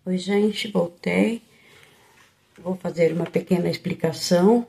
Oi, gente, voltei. Vou fazer uma pequena explicação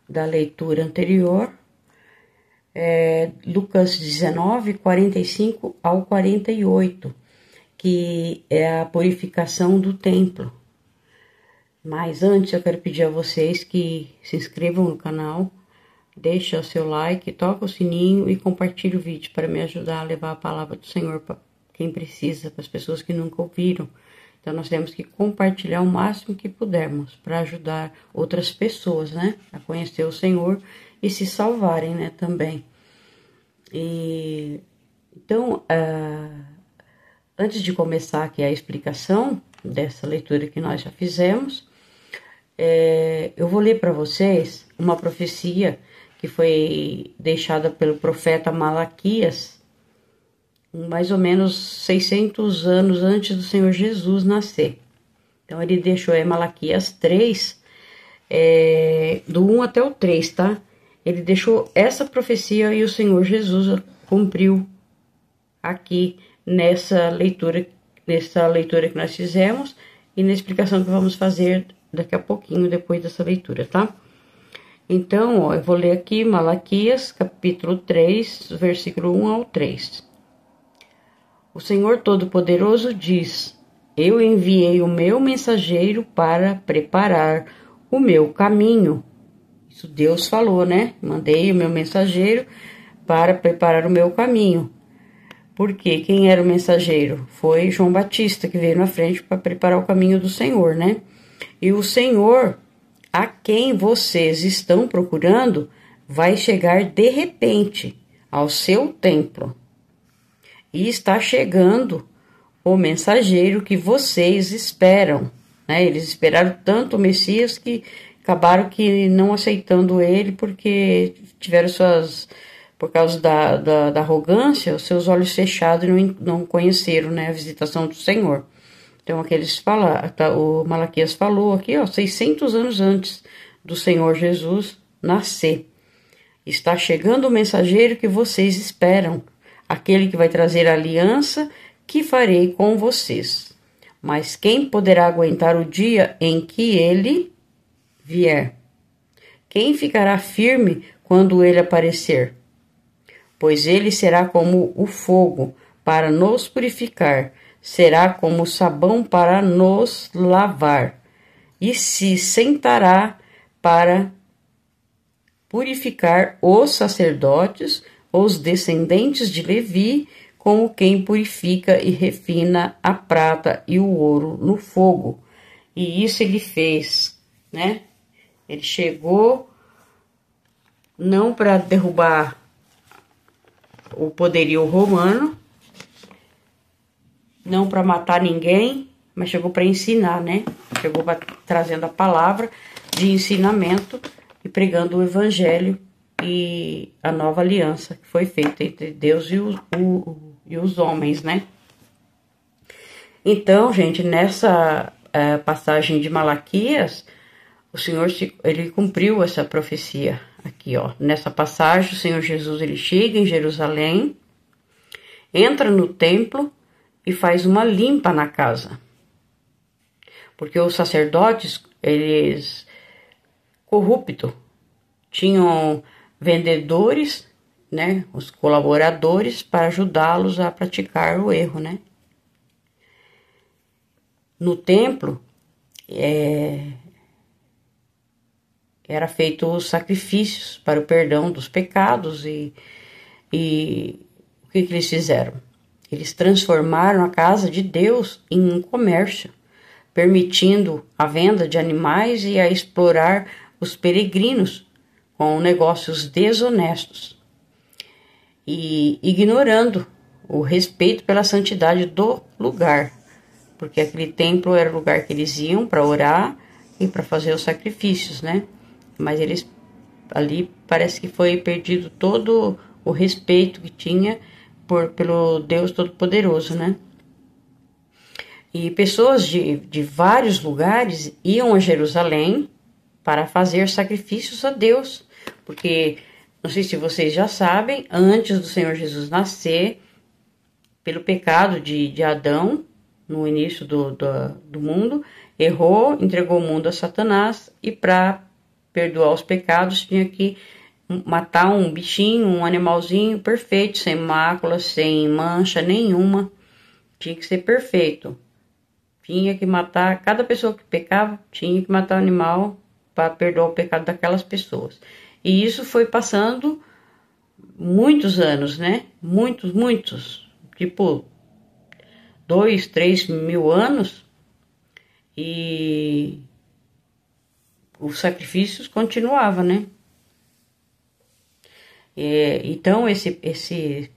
da leitura anterior. Lucas 19, 45 ao 48, que é a purificação do templo. Mas antes eu quero pedir a vocês que se inscrevam no canal, deixem o seu like, toca o sininho e compartilhe o vídeo para me ajudar a levar a palavra do Senhor para quem precisa, para as pessoas que nunca ouviram. Então, nós temos que compartilhar o máximo que pudermos para ajudar outras pessoas, né? A conhecer o Senhor e se salvarem, né? Também. Então, antes de começar aqui a explicação dessa leitura que nós já fizemos, eu vou ler para vocês uma profecia que foi deixada pelo profeta Malaquias, mais ou menos 600 anos antes do Senhor Jesus nascer. Então, ele deixou Malaquias 3, do 1 até o 3, tá? Ele deixou essa profecia e o Senhor Jesus cumpriu aqui nessa leitura que nós fizemos e na explicação que vamos fazer daqui a pouquinho, depois dessa leitura, tá? Então, eu vou ler aqui Malaquias, capítulo 3, versículo 1 ao 3. O Senhor Todo-Poderoso diz: Eu enviei o meu mensageiro para preparar o meu caminho. Isso Deus falou, né? Mandei o meu mensageiro para preparar o meu caminho. Porque quem era o mensageiro? Foi João Batista, que veio na frente para preparar o caminho do Senhor, né? E o Senhor, a quem vocês estão procurando, vai chegar de repente ao seu templo. E está chegando o mensageiro que vocês esperam, né? Eles esperaram tanto o Messias que acabaram que não aceitando ele porque tiveram por causa da arrogância, os seus olhos fechados e não conheceram, né, a visitação do Senhor. Então, aqueles o Malaquias falou aqui, 600 anos antes do Senhor Jesus nascer. Está chegando o mensageiro que vocês esperam, aquele que vai trazer a aliança que farei com vocês. Mas quem poderá aguentar o dia em que ele vier? Quem ficará firme quando ele aparecer? Pois ele será como o fogo para nos purificar, será como o sabão para nos lavar, e se sentará para purificar os sacerdotes, os descendentes de Levi, como quem purifica e refina a prata e o ouro no fogo. E isso ele fez, né? Ele chegou não para derrubar o poderio romano, não para matar ninguém, mas chegou para ensinar, né? Chegou trazendo a palavra de ensinamento e pregando o evangelho e a nova aliança que foi feita entre Deus e os homens, né? Então, gente, nessa passagem de Malaquias, o Senhor ele cumpriu essa profecia aqui, Nessa passagem, o Senhor Jesus ele chega em Jerusalém, entra no templo e faz uma limpa na casa. Porque os sacerdotes, eles corruptos, tinham vendedores, né, os colaboradores, para ajudá-los a praticar o erro, né? No templo, era feito os sacrifícios para o perdão dos pecados e o que eles fizeram? Eles transformaram a casa de Deus em um comércio, permitindo a venda de animais e a explorar os peregrinos com negócios desonestos e ignorando o respeito pela santidade do lugar, porque aquele templo era o lugar que eles iam para orar e para fazer os sacrifícios, né? Mas eles ali parece que foi perdido todo o respeito que tinha pelo Deus Todo-Poderoso, né? E pessoas de vários lugares iam a Jerusalém para fazer sacrifícios a Deus, porque, não sei se vocês já sabem, antes do Senhor Jesus nascer, pelo pecado de Adão, no início do mundo, errou, entregou o mundo a Satanás e para perdoar os pecados tinha que matar um bichinho, um animalzinho perfeito, sem mácula, sem mancha nenhuma, tinha que ser perfeito. Tinha que matar, cada pessoa que pecava tinha que matar o animal para perdoar o pecado daquelas pessoas. E isso foi passando muitos anos, né? Muitos. Tipo, 2, 3 mil anos. E os sacrifícios continuavam, né? Então, esse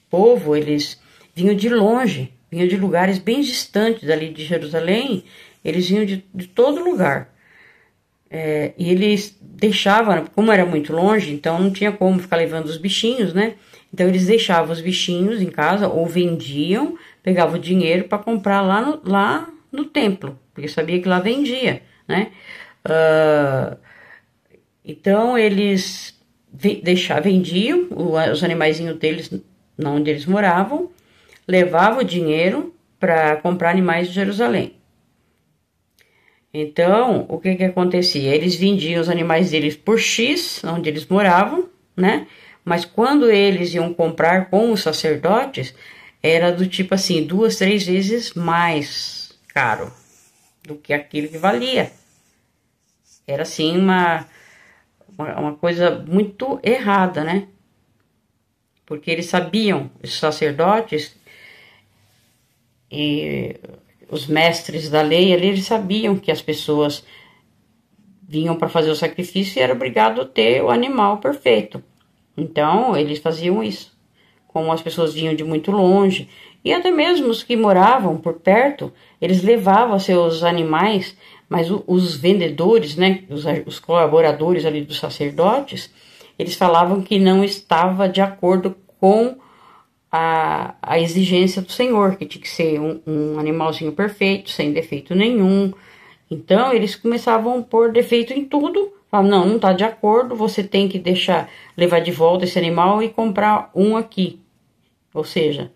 povo, eles vinham de longe, vinham de lugares bem distantes dali de Jerusalém, eles vinham de todo lugar. E eles deixavam, como era muito longe, então não tinha como ficar levando os bichinhos, né? Então eles deixavam os bichinhos em casa ou vendiam, pegavam o dinheiro para comprar lá no templo, porque sabia que lá vendia, né? Então eles vendiam os animaizinhos deles, onde eles moravam, levavam o dinheiro para comprar animais de Jerusalém. Então, o que acontecia? Eles vendiam os animais deles por X, onde eles moravam, né? Mas quando eles iam comprar com os sacerdotes, era do tipo assim, 2, 3 vezes mais caro do que aquilo que valia. Era assim uma coisa muito errada, né? Porque eles sabiam, os sacerdotes e os mestres da lei ali, eles sabiam que as pessoas vinham para fazer o sacrifício e era obrigado a ter o animal perfeito. Então, eles faziam isso. Como as pessoas vinham de muito longe, e até mesmo os que moravam por perto, eles levavam seus animais, mas os vendedores, né, os colaboradores ali dos sacerdotes, eles falavam que não estava de acordo com a exigência do Senhor, que tinha que ser um animalzinho perfeito, sem defeito nenhum. Então, eles começavam a pôr defeito em tudo. Falavam, não está de acordo, você tem que levar de volta esse animal e comprar um aqui. Ou seja,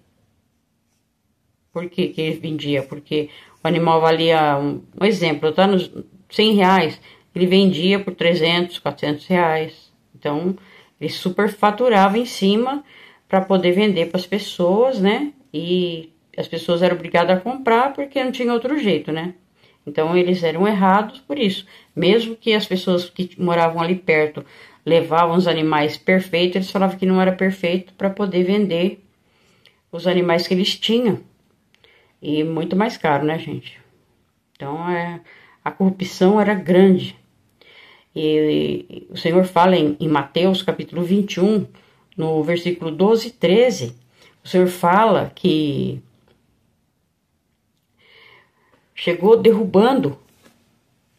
por que ele vendia? Porque o animal valia, um exemplo, tá nos R$100, ele vendia por 300, R$400. Então, ele superfaturava em cima para poder vender para as pessoas, né? E as pessoas eram obrigadas a comprar porque não tinha outro jeito, né? Então, eles eram errados por isso. Mesmo que as pessoas que moravam ali perto levavam os animais perfeitos, eles falavam que não era perfeito para poder vender os animais que eles tinham. E muito mais caro, né, gente? Então, a corrupção era grande. E o Senhor fala em Mateus, capítulo 21, no versículo 12 e 13, o Senhor fala que chegou derrubando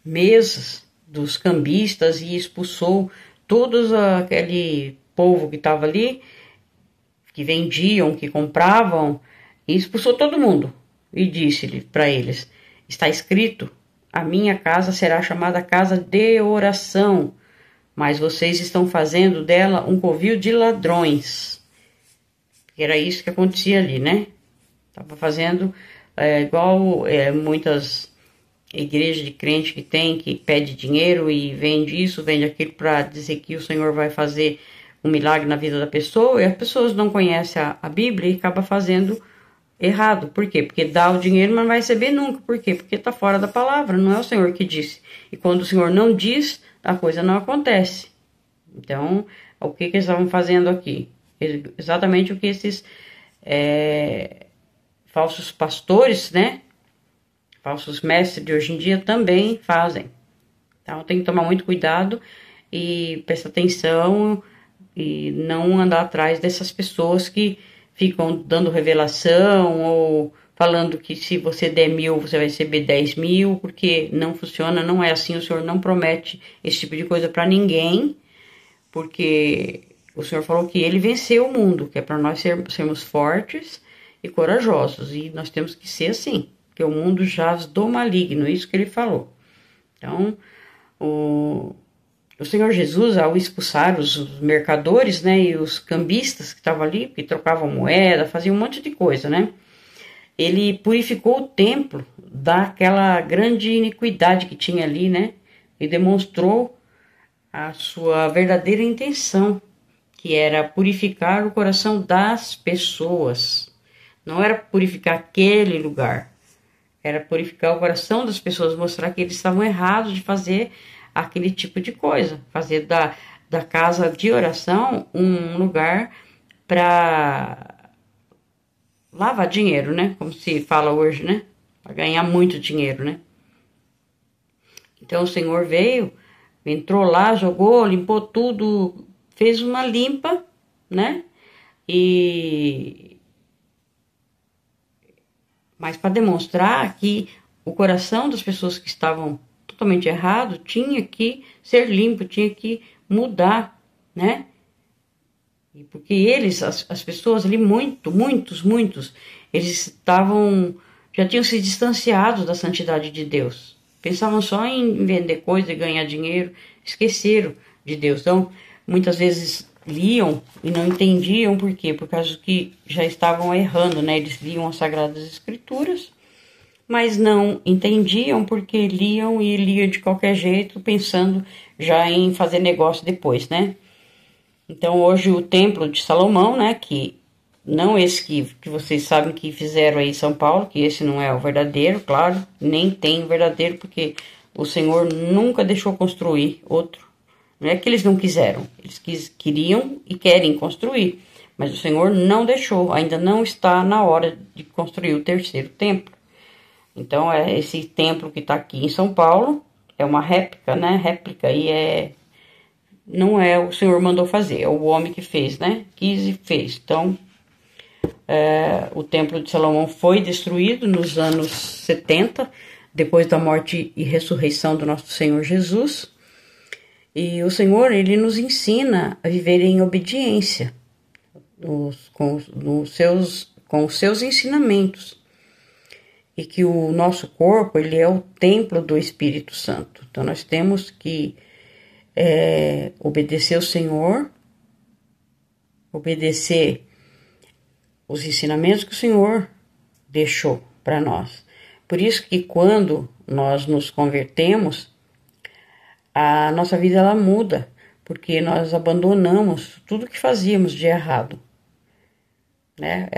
mesas dos cambistas e expulsou todos aquele povo que estava ali, que vendiam, que compravam, e expulsou todo mundo. E disse-lhe para eles, está escrito, a minha casa será chamada casa de oração, mas vocês estão fazendo dela um covil de ladrões. Era isso que acontecia ali, né? Estava fazendo igual muitas igrejas de crente que pede dinheiro e vende isso, vende aquilo para dizer que o Senhor vai fazer um milagre na vida da pessoa, e as pessoas não conhecem a Bíblia e acabam fazendo errado. Por quê? Porque dá o dinheiro, mas não vai receber nunca. Por quê? Porque está fora da palavra, não é o Senhor que disse. E quando o Senhor não diz, a coisa não acontece. Então, o que eles estavam fazendo aqui? Exatamente o que esses falsos pastores, né? Falsos mestres de hoje em dia também fazem. Então, tem que tomar muito cuidado e prestar atenção e não andar atrás dessas pessoas que ficam dando revelação ou falando que se você der 1.000, você vai receber 10.000, porque não funciona, não é assim. O Senhor não promete esse tipo de coisa para ninguém, porque o Senhor falou que Ele venceu o mundo, que é para nós sermos fortes e corajosos, e nós temos que ser assim, porque o mundo jaz do maligno, isso que Ele falou. Então, o Senhor Jesus, ao expulsar os mercadores, né, e os cambistas que estavam ali, que trocavam moeda, faziam um monte de coisa, né, ele purificou o templo daquela grande iniquidade que tinha ali, né? E demonstrou a sua verdadeira intenção, que era purificar o coração das pessoas. Não era purificar aquele lugar, era purificar o coração das pessoas, mostrar que eles estavam errados de fazer aquele tipo de coisa, fazer da casa de oração um lugar para lavar dinheiro, né? Como se fala hoje, né? Para ganhar muito dinheiro, né? Então o Senhor veio, entrou lá, jogou, limpou tudo, fez uma limpa, né? Mas para demonstrar que o coração das pessoas que estavam totalmente errado tinha que ser limpo, tinha que mudar, né? Porque eles, as pessoas ali, muitos, eles já tinham se distanciado da santidade de Deus. Pensavam só em vender coisa e ganhar dinheiro, esqueceram de Deus. Então, muitas vezes liam e não entendiam por quê? Por causa que já estavam errando, né? Eles liam as Sagradas Escrituras, mas não entendiam porque liam e liam de qualquer jeito, pensando já em fazer negócio depois, né? Então, hoje o Templo de Salomão, né, que não esse que vocês sabem que fizeram aí em São Paulo, que esse não é o verdadeiro, claro, nem tem o verdadeiro, porque o Senhor nunca deixou construir outro. Não é que eles não quiseram, eles queriam e querem construir, mas o Senhor não deixou, ainda não está na hora de construir o terceiro templo. Então, esse templo que está aqui em São Paulo é uma réplica, né, não é o Senhor mandou fazer, é o homem que fez, né? Quis e fez. Então, o Templo de Salomão foi destruído nos anos 70, depois da morte e ressurreição do nosso Senhor Jesus. E o Senhor, ele nos ensina a viver em obediência com os seus ensinamentos. E que o nosso corpo, ele é o templo do Espírito Santo. Então, nós temos que obedecer o Senhor, obedecer os ensinamentos que o Senhor deixou para nós. Por isso que quando nós nos convertemos, a nossa vida ela muda, porque nós abandonamos tudo que fazíamos de errado. Né?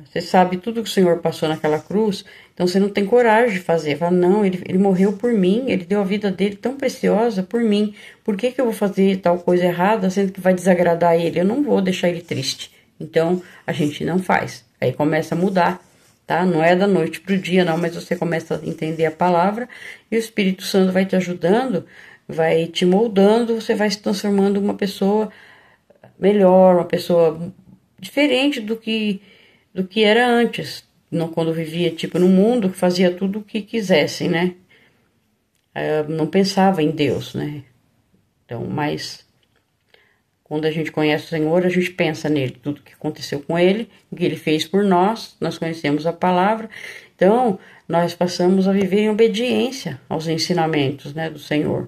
Você sabe tudo que o Senhor passou naquela cruz, então você não tem coragem de fazer. Fala, não, ele morreu por mim, ele deu a vida dele tão preciosa por mim. Por que eu vou fazer tal coisa errada, sendo que vai desagradar ele? Eu não vou deixar ele triste. Então a gente não faz. Aí começa a mudar, tá? Não é da noite pro dia, não, mas você começa a entender a palavra e o Espírito Santo vai te ajudando, vai te moldando, você vai se transformando em uma pessoa melhor, uma pessoa diferente do que era antes, não, quando vivia tipo no mundo, que fazia tudo o que quisessem, né? Não pensava em Deus, né? Então, mas quando a gente conhece o Senhor, a gente pensa nele, tudo que aconteceu com ele, o que ele fez por nós, nós conhecemos a palavra, então nós passamos a viver em obediência aos ensinamentos, né, do Senhor.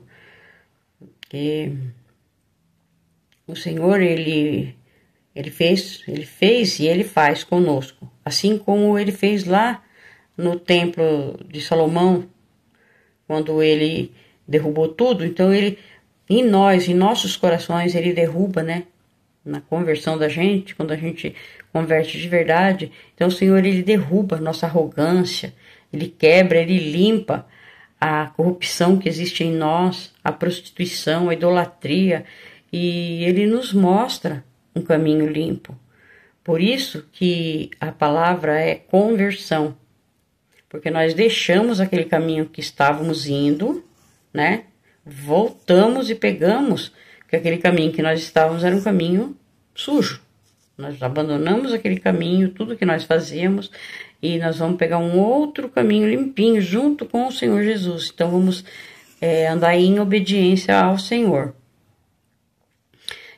Que o Senhor, ele fez e ele faz conosco. Assim como ele fez lá no Templo de Salomão, quando ele derrubou tudo. Então, ele, em nossos corações, ele derruba, né? Na conversão da gente, quando a gente converte de verdade. Então, o Senhor, ele derruba a nossa arrogância, ele quebra, ele limpa a corrupção que existe em nós, a prostituição, a idolatria, e ele nos mostra um caminho limpo. Por isso que a palavra é conversão, porque nós deixamos aquele caminho que estávamos indo, né? Voltamos e pegamos que aquele caminho que nós estávamos era um caminho sujo. Nós abandonamos aquele caminho, tudo que nós fazíamos, e nós vamos pegar um outro caminho limpinho junto com o Senhor Jesus. Então vamos andar em obediência ao Senhor.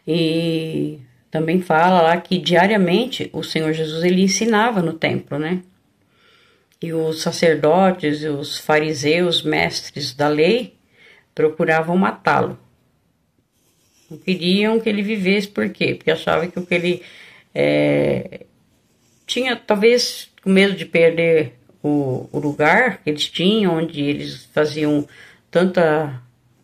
E também fala lá que diariamente o Senhor Jesus ele ensinava no templo, né? E os sacerdotes e os fariseus, mestres da lei, procuravam matá-lo. Não queriam que ele vivesse, por quê? Porque achavam que o que ele tinha, talvez com medo de perder o lugar que eles tinham, onde eles faziam tanta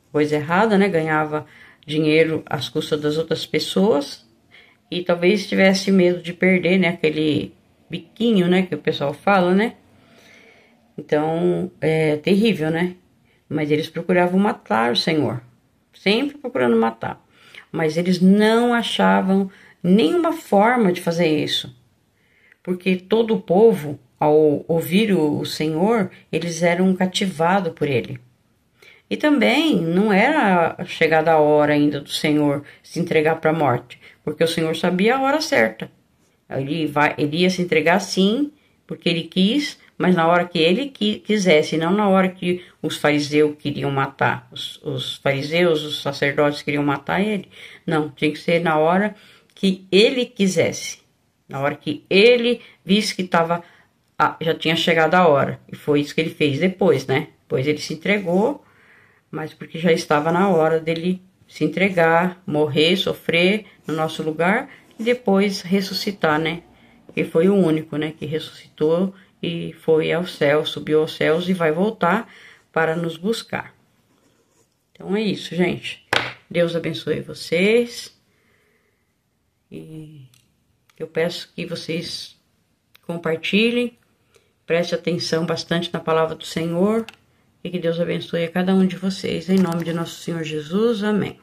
coisa errada, né? Ganhava dinheiro às custas das outras pessoas e talvez tivesse medo de perder, né? Aquele biquinho, né? Que o pessoal fala, né? Então, é terrível, né? Mas eles procuravam matar o Senhor, sempre procurando matar. Mas eles não achavam nenhuma forma de fazer isso, porque todo o povo, ao ouvir o Senhor, eles eram cativados por ele. E também não era chegada a hora ainda do Senhor se entregar para a morte, porque o Senhor sabia a hora certa. Ele ia se entregar sim, porque ele quis, mas na hora que ele quisesse, não na hora que os fariseus queriam matar. Os fariseus, os sacerdotes queriam matar ele. Não, tinha que ser na hora que ele quisesse. Na hora que ele visse que já tinha chegado a hora. E foi isso que ele fez depois, né? Depois ele se entregou, mas porque já estava na hora dele se entregar, morrer, sofrer no nosso lugar e depois ressuscitar, né? Porque foi o único, né, que ressuscitou e foi ao céu, subiu aos céus e vai voltar para nos buscar. Então é isso, gente. Deus abençoe vocês. E eu peço que vocês compartilhem, preste atenção bastante na palavra do Senhor e que Deus abençoe a cada um de vocês. Em nome de nosso Senhor Jesus, amém.